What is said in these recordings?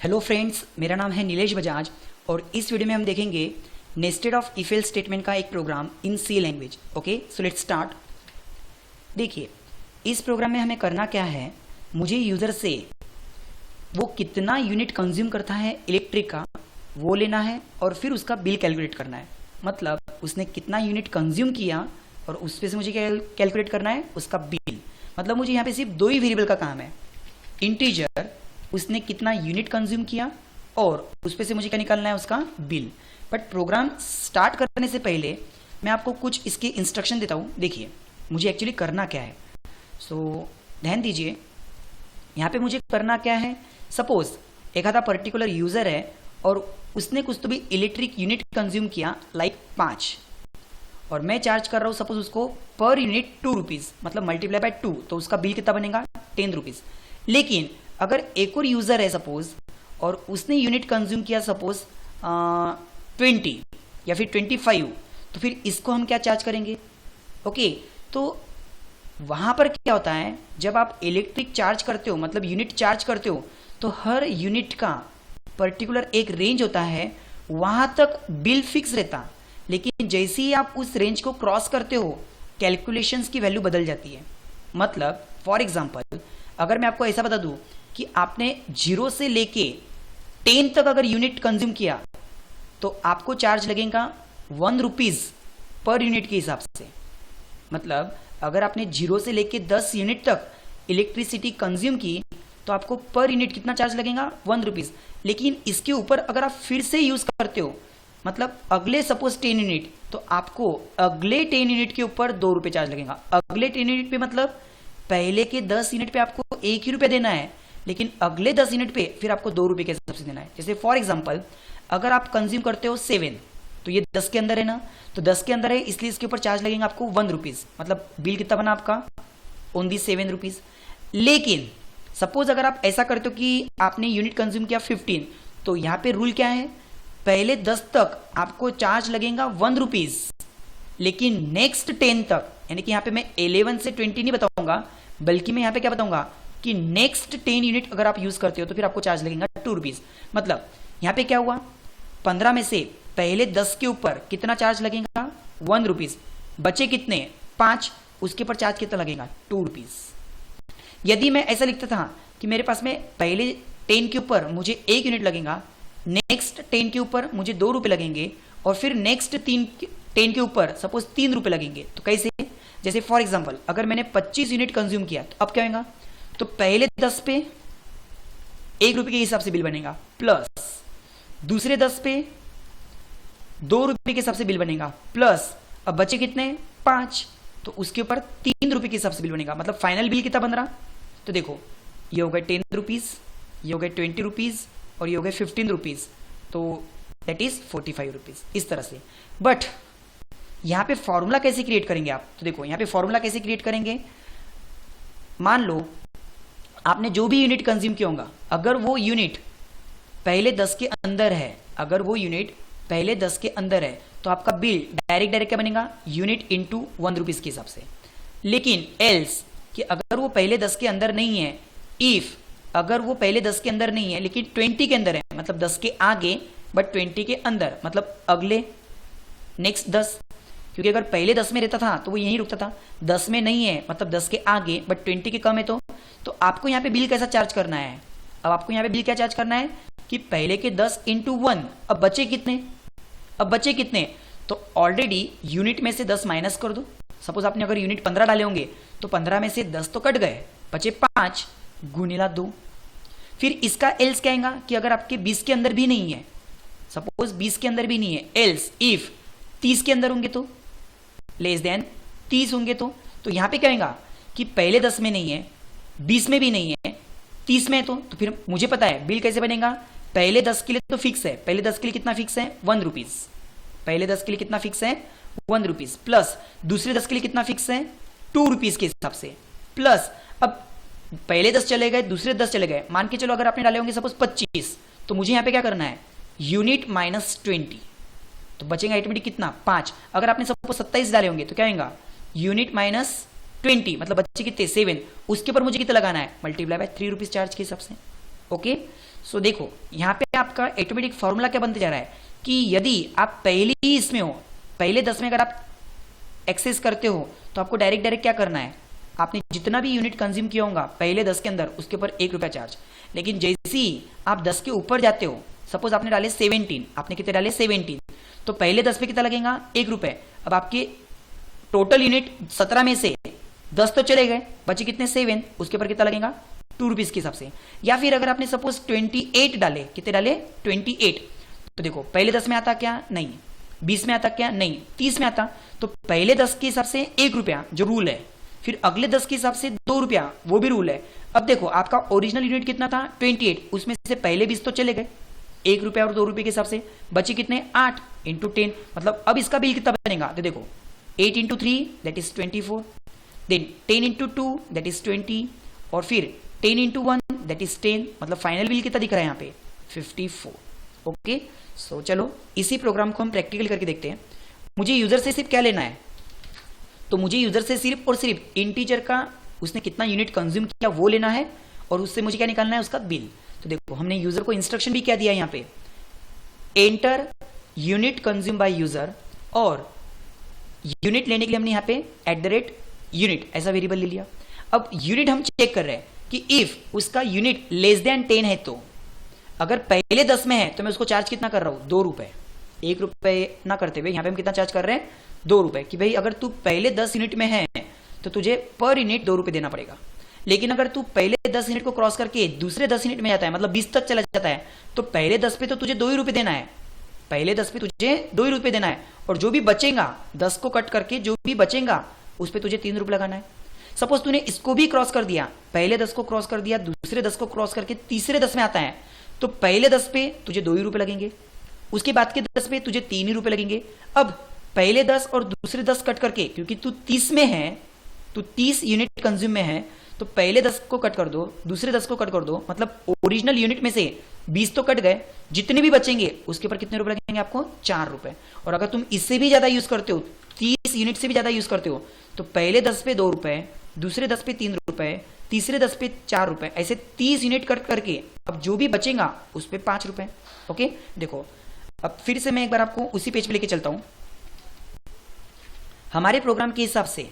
Hello friends, मेरा नाम है नीलेश बजाज और इस वीडियो में हम देखेंगे nested of if else statement का एक program in C language. Okay, so let's start. देखिए, इस प्रोग्राम में हमें करना क्या है, मुझे यूज़र से वो कितना यूनिट कंज्यूम करता है इलेक्ट्रिक का वो लेना है और फिर उसका बिल कैलकुलेट करना है। मतलब उसने कितना यूनिट कंज्यूम किया और उस पे से मुझे कैलकुलेट करना है उसका बिल। मतलब मुझे यहाँ पे सिर्फ दो ही वेरिएबल का काम है, इंटीजर उसने कितना यूनिट कंज्यूम किया और उस पे से मुझे क्या निकालना है, उसका बिल। बट प्रोग्राम स्टार्ट करने से पहले मैं आपको कुछ इसके इंस्ट्रक्शन देता हूँ। देखिए मुझे एक्चुअली करना क्या है, सो ध्यान दीजिए। यहाँ पे मुझे करना क्या है, सपोज एक आधा पर्टिकुलर यूजर है और उसने कुछ तो भी इलेक्ट्रिक यूनिट कंज्यूम किया लाइक 5 और मैं चार्ज कर रहा हूँ सपोज उसको पर यूनिट 2 रुपीज़, मतलब मल्टीप्लाई बाय 2, तो उसका बिल कितना बनेगा 10 रुपीज़। लेकिन अगर एक और यूज़र है सपोज और उसने यूनिट कंज्यूम किया सपोज 20 या फिर 25, तो फिर इसको हम क्या चार्ज करेंगे। ओके, तो वहाँ पर क्या होता है, जब आप इलेक्ट्रिक चार्ज करते हो मतलब यूनिट चार्ज करते हो तो हर यूनिट का पर्टिकुलर एक रेंज होता है, वहाँ तक बिल फिक्स रहता। लेकिन जैसे ही आप उस रेंज को क्रॉस करते हो कैलकुलेशंस की वैल्यू बदल जाती है। मतलब फॉर एग्जांपल अगर मैं आपको ऐसा बता दूं कि आपने 0 से लेके 10 तक अगर यूनिट कंज्यूम किया तो आपको चार्ज लगेगा 1 रुपीज़ पर यूनिट के हिसाब से। मतलब अगर आपने 0 से लेके 10 यूनिट तक इलेक्ट्रिसिटी कंज्यूम की तो आपको पर यूनिट कितना चार्ज लगेगा, 1 रुपीज़। लेकिन इसके ऊपर अगर आप फिर से यूज़ करते हो, मतलब अगले सपोज 10 यूनिट, तो आपको अगले 10 यूनिट के ऊपर 2 रुपये चार्ज लगेगा। अगले 10 यूनिट पे मतलब पहले के 10 यूनिट पे आपको 1 ही रुपये देना है, लेकिन अगले 10 यूनिट पे फिर आपको 2 रुपये के हिसाब से देना है। जैसे फॉर एग्जांपल अगर आप कंज्यूम करते हो 7, तो ये 10 के अंदर है ना, तो 10 के अंदर है इसलिए इसके ऊपर चार्ज लगेगा आपको 1 रुपीज़। मतलब बिल कितना बना आपका, ओनली 7 रुपीज़। लेकिन सपोज अगर आप ऐसा करते हो कि आपने यूनिट कंज्यूम किया 15, तो यहाँ पे रूल क्या है, पहले 10 तक आपको चार्ज लगेगा 1 रुपीज़, लेकिन नेक्स्ट 10 तक, यानी कि यहाँ पे मैं 11 से 20 नहीं बताऊंगा, बल्कि मैं यहाँ पे क्या बताऊंगा कि नेक्स्ट 10 यूनिट अगर आप यूज करते हो तो फिर आपको चार्ज लगेगा 2 रुपीज़। मतलब यहाँ पे क्या हुआ, 15 में से पहले 10 के ऊपर कितना चार्ज लगेगा, 1 रुपीज़। बचे कितने, 5, उसके ऊपर चार्ज कितना लगेगा, 2 रुपीज़। यदि मैं ऐसा लिखता था कि मेरे पास में पहले 10 के ऊपर मुझे 1 यूनिट लगेगा, नेक्स्ट 10 के ऊपर मुझे 2 रुपये लगेंगे और फिर नेक्स्ट 10 के ऊपर सपोज 3 रुपये लगेंगे, तो कैसे, जैसे फॉर एग्जांपल अगर मैंने 25 यूनिट कंज्यूम किया तो अब क्या होगा, तो पहले 10 पे 1 रुपये के हिसाब से बिल बनेगा, प्लस दूसरे 10 पे 2 रुपये के हिसाब से बिल बनेगा, प्लस अब बचे कितने, 5, तो उसके ऊपर 3 रुपये के हिसाब से बिल बनेगा। मतलब फाइनल बिल कितना बन रहा, तो देखो ये हो गए 10 रुपीज़, ये हो गए 20 रुपीज़ और ये हो गए 15 रुपीज़, तो दैट इज 45 रुपीज़, इस तरह से। बट यहाँ पे फॉर्मूला कैसे क्रिएट करेंगे आप, तो देखो यहाँ पे फॉर्मूला कैसे क्रिएट करेंगे। मान लो आपने जो भी यूनिट कंज्यूम किया होगा, अगर वो यूनिट पहले 10 के अंदर है, अगर वो यूनिट पहले 10 के अंदर है तो आपका बिल डायरेक्ट क्या बनेगा, यूनिट इंटू 1 रुपीज़ के हिसाब से। लेकिन एल्स कि अगर वो पहले 10 के अंदर नहीं है, इफ अगर वो पहले 10 के अंदर नहीं है लेकिन 20 के अंदर है, मतलब 10 के आगे बट 20 के अंदर, मतलब अगले नेक्स्ट 10, क्योंकि अगर पहले 10 में रहता था तो वो यहीं रुकता था, 10 में नहीं है मतलब 10 के आगे बट 20 के कम है, तो आपको यहाँ पे बिल कैसा चार्ज करना है। अब आपको यहाँ पे बिल क्या चार्ज करना है कि पहले के 10 इंटू 1, अब बचे कितने, अब बचे कितने, तो ऑलरेडी यूनिट में से 10 माइनस कर दो। सपोज आपने अगर यूनिट 15 डाले होंगे तो 15 में से 10 तो कट गए, बचे 5 गुणिला 2। फिर इसका एल्स क्या आएगा कि अगर आपके 20 के अंदर भी नहीं है, सपोज 20 के अंदर भी नहीं है, एल्स इफ 30 के अंदर होंगे तो लेस देन 30 होंगे तो यहाँ पे क्या आएगा कि पहले 10 में नहीं है, 20 में भी नहीं है, 30 में है, तो फिर मुझे पता है बिल कैसे बनेगा। पहले 10 के लिए तो फिक्स है, पहले 10 के लिए कितना फिक्स है, 1 रुपीज़। पहले 10 के लिए कितना फिक्स है, 1 रुपीज़, प्लस दूसरे 10 के लिए कितना फिक्स है, 2 रुपीज़ के हिसाब से, प्लस अब पहले 10 चले गए, दूसरे 10 चले गए, मान के चलो अगर आपने डाले होंगे सपोज 25, तो मुझे यहाँ पे क्या करना है, यूनिट माइनस 20, तो बचेगा ऑटोमेटिक कितना, 5। अगर आपने सपोज 27 डाले होंगे तो क्या होगा, यूनिट माइनस 20, मतलब बच्चे कितने, 7, उसके ऊपर मुझे कितना लगाना है, मल्टीप्लाई बाय 3 रुपीज़ चार्ज के हिसाब से। ओके, सो देखो यहाँ पे आपका ऑटोमेटिक फॉर्मूला क्या बनते जा रहा है कि यदि आप पहले ही इसमें हो, पहले 10 में अगर आप एक्सेस करते हो तो आपको डायरेक्ट क्या करना है, आपने जितना भी यूनिट कंज्यूम किया होगा पहले 10 के अंदर उसके ऊपर 1 रुपया चार्ज। लेकिन जैसे ही आप 10 के ऊपर जाते हो, सपोज आपने डाले 17, आपने कितने डाले 17, तो पहले 10 पे कितना लगेगा 1 रुपये। अब आपके टोटल यूनिट 17 में से 10 तो चले गए, बचे कितने 7, उसके ऊपर कितना लगेगा 2 रुपीज के हिसाब से। या फिर अगर आपने सपोज 28 डाले, कितने डाले 28, तो देखो पहले 10 में आता क्या, नहीं, 20 में आता क्या, नहीं, 30 में आता, तो पहले 10 के हिसाब से 1 रुपया जो रूल है, फिर अगले 10 के हिसाब से 2 रुपया वो भी रूल है। अब देखो आपका ओरिजिनल यूनिट कितना था 28, उसमें से पहले 20 तो चले गए 1 रुपया और 2 रुपये के हिसाब से, बचे कितने 8 इंटू 10, मतलब अब इसका बिल कितना बनेगा, तो देखो 8 into 3 that is 24, then 10 into 2 that is 20, और फिर 10 इंटू 1 दैट इज 10, मतलब फाइनल बिल कितना दिख रहा है यहाँ पे 54। ओके, सो चलो इसी प्रोग्राम को हम प्रैक्टिकल करके देखते हैं। मुझे यूजर से सिर्फ क्या लेना है, तो मुझे यूजर से सिर्फ और सिर्फ इंटीजर का उसने कितना यूनिट कंज्यूम किया वो लेना है, और उससे मुझे क्या निकालना है, उसका बिल। तो देखो हमने यूजर को इंस्ट्रक्शन भी क्या दिया है यहाँ पे, enter unit consume by user, और यूनिट लेने के लिए हमने यहाँ पे @यूनिट ऐसा वेरिएबल ले लिया। अब यूनिट हम चेक कर रहे हैं कि इफ उसका यूनिट लेस देन 10 है, तो अगर पहले 10 में है तो मैं उसको चार्ज कितना कर रहा हूं 2 रुपए, 1 रुपए ना करते हुए यहाँ पे हम कितना चार्ज कर रहे हैं 2 रुपए, कि भाई अगर तू पहले 10 यूनिट में है तो तुझे पर यूनिट 2 रुपए देना पड़ेगा। लेकिन अगर तू पहले 10 यूनिट को क्रॉस करके दूसरे 10 यूनिट में जाता है, मतलब 20 तक चला जाता है, तो पहले 10 पे तो तुझे 2 ही रुपए देना है, पहले 10 पे तुझे 2 ही रुपए देना है, और जो भी बचेगा 10 को कट करके जो भी बचेगा उस पर तुझे 3 रुपए लगाना है। सपोज तूने इसको भी क्रॉस कर दिया, पहले 10 को क्रॉस कर दिया, दूसरे 10 को क्रॉस करके तीसरे 10 में आता है, तो पहले 10 पे तुझे 2 ही रुपए लगेंगे, उसके बाद के 10 पे तुझे 3 ही रुपए लगेंगे। अब पहले 10 और दूसरे 10 कट करके, क्योंकि तू 30 में है, तू 30 यूनिट कंज्यूम में है, तो पहले 10 को कट कर दो, दूसरे 10 को कट कर दो, मतलब ओरिजिनल यूनिट में से 20 तो कट गए, जितने भी बचेंगे उसके ऊपर कितने रुपए लगेंगे आपको 4 रुपए। और अगर तुम इससे भी ज्यादा यूज करते हो, 30 यूनिट से भी ज्यादा यूज करते हो, तो पहले 10 पे 2 रुपए, दूसरे 10 पे 3 रुपए, तीसरे 10 पे 4 रुपए, ऐसे 30 यूनिट कट करके अब जो भी बचेगा उस पे 5 रुपए। ओके, देखो अब फिर से मैं एक बार आपको उसी पेज पे लेके चलता हूं। हमारे प्रोग्राम के हिसाब से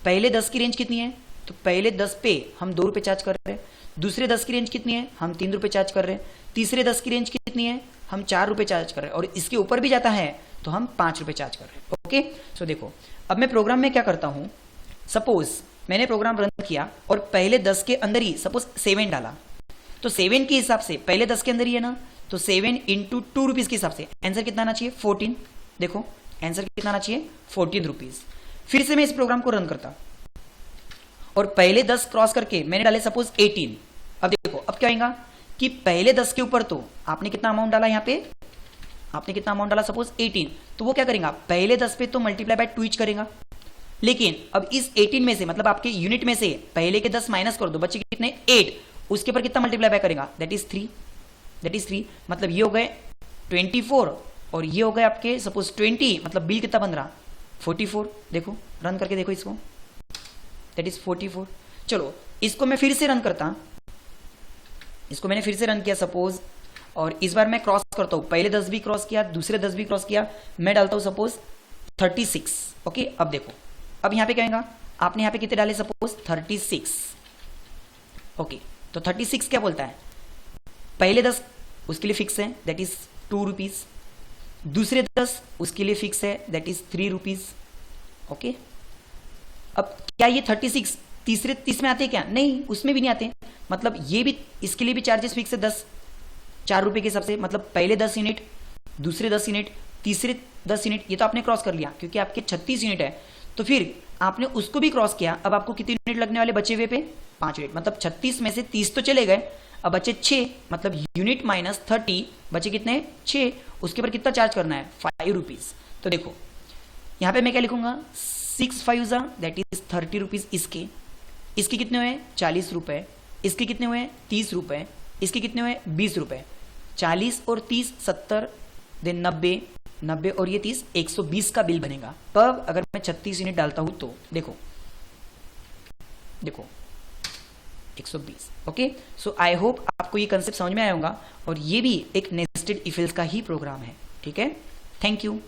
पहले 10 की रेंज कितनी है, तो पहले 10 पे हम 2 रुपए चार्ज कर रहे हैं, दूसरे 10 की रेंज कितनी है, हम 3 रुपए चार्ज कर रहे हैं, तीसरे 10 की रेंज कितनी है, हम 4 रुपए चार्ज कर रहे हैं, और इसके ऊपर भी जाता है तो हम 5 रुपए चार्ज कर रहे हैं। ओके, सो देखो अब मैं प्रोग्राम में क्या करता हूं, सपोज मैंने प्रोग्राम रन किया और पहले 10 के अंदर ही सपोज 7 डाला, तो 7 के हिसाब से पहले 10 के अंदर ही है ना, तो 7 इंटू 2 रुपीज के हिसाब से आंसर कितना आना चाहिए 14। देखो आंसर कितना आना चाहिए 14 रुपीज। फिर से मैं इस प्रोग्राम को रन करता और पहले 10 क्रॉस करके मैंने डाले सपोज 18। अब देखो अब क्या होगा कि पहले 10 के ऊपर तो आपने कितना अमाउंट डाला, यहाँ पे आपने कितना अमाउंट डाला सपोज 18, तो वो क्या करेगा पहले 10 पे तो मल्टीप्लाई बाय 2 ईच करेगा। लेकिन अब इस 18 में से, मतलब आपके यूनिट में से पहले के 10 माइनस कर दो, बच्चे कितने 8, उसके ऊपर कितना मल्टीप्लाई बाय करेगा, दैट इज 3, मतलब ये हो गए 24 और ये हो गए आपके सपोज 20, मतलब बिल कितना बन रहा 44। देखो रन करके देखो इसको, दैट इज 44। चलो इसको मैं फिर से रन करता, इसको मैंने फिर से रन किया सपोज, और इस बार मैं क्रॉस करता हूं, पहले 10 भी क्रॉस किया, दूसरे 10 भी क्रॉस किया, मैं डालता हूं सपोज 36। ओके, अब देखो अब यहां पे क्या होगा, आपने यहां पे कितने डाले सपोज 36। ओके, तो 36 क्या बोलता है, पहले 10 उसके लिए फिक्स है दैट इज 2 रुपीज, दूसरे 10 उसके लिए फिक्स है दैट इज 3 रुपीज। ओके, अब क्या ये 36 तीसरे 30 में आते हैं क्या, नहीं उसमें भी नहीं आते, मतलब ये भी इसके लिए भी चार्जेस फिक्स है 10, 4 रुपए के हिसाब से, मतलब पहले 10 यूनिट, दूसरे 10 यूनिट, तीसरे 10 यूनिट, ये तो आपने क्रॉस कर लिया क्योंकि आपके 36 यूनिट है, तो फिर आपने उसको भी क्रॉस किया, अब आपको कितने यूनिट लगने वाले बचे हुए पे 5 यूनिट, मतलब 36 में से 30 तो चले गए, अब बचे 6, मतलब यूनिट माइनस 30 बचे कितने 6, उसके ऊपर कितना चार्ज करना है 5 रुपीज। तो देखो यहां पे मैं क्या लिखूंगा 6 5 दैट इज 30 रुपीज, इसके कितने हुए 40 रुपए, इसके कितने हुए 30 रुपए, इसके कितने हुए 20 रुपए, 40 और 30 70, देन 90 और ये 30 120 का बिल बनेगा। तब अगर मैं 36 यूनिट डालता हूं तो देखो 120। ओके, सो आई होप आपको ये कंसेप्ट समझ में आया होगा, और ये भी एक नेस्टेड इफ एल्स का ही प्रोग्राम है। ठीक है, थैंक यू।